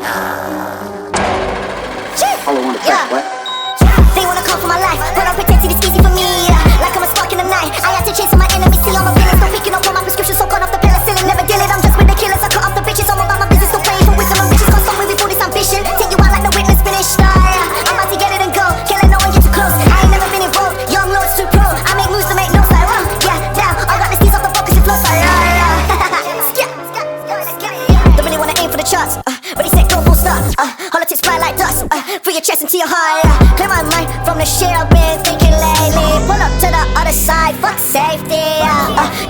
All I wanna track, what? They wanna come for my life, but I'm pretending it's easy for me. Like I'm a spark in the night. I have to chase my enemies, see all my feelings. Don't picking up all my prescriptions, so cut off the penicillin. Never deal it, I'm just with the killers. I cut off the bitches, all about my business. Don't pray for wisdom and riches. Cause some with all this ambition. Take you out like the witness finished. I'm about to get it and go. Killing no one, get too close. I ain't never been involved. Young lords too pro. I make moves to make notes like whoa. Yeah, now I got the steez off the focus and flows like don't really wanna aim for the charts, but he said go full start. Politics fly like dust, free your chest into your heart. Clear my mind from the shit I've been thinking lately. Pull up to the other side, fuck safety.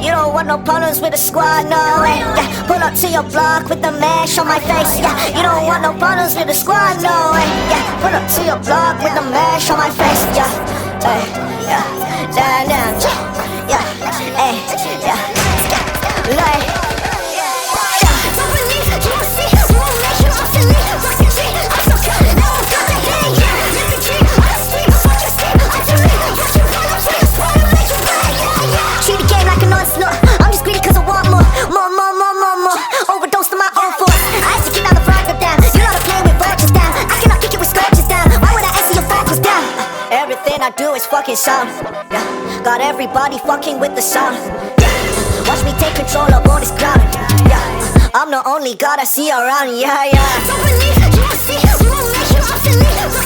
You don't want no problems with the squad, no way. Yeah, pull up to your block with the mash on my face. Yeah, you don't want no problems with the squad, no way. Yeah, pull up to your block with the mash on my face. Yeah, hey, yeah, down, down, yeah, hey, yeah, like. I'm just greedy cause I want more. Overdose to my own force. I have to keep down the front down. You know to play with vultures down. I cannot kick it with scorches down. Why would I answer your vocals down? Everything I do is fucking sound. Yeah, got everybody fucking with the sound. Yeah, watch me take control of all this ground. Yeah, I'm the only god I see around. Yeah, yeah. Don't believe, you won't see. We won't make you obsolete.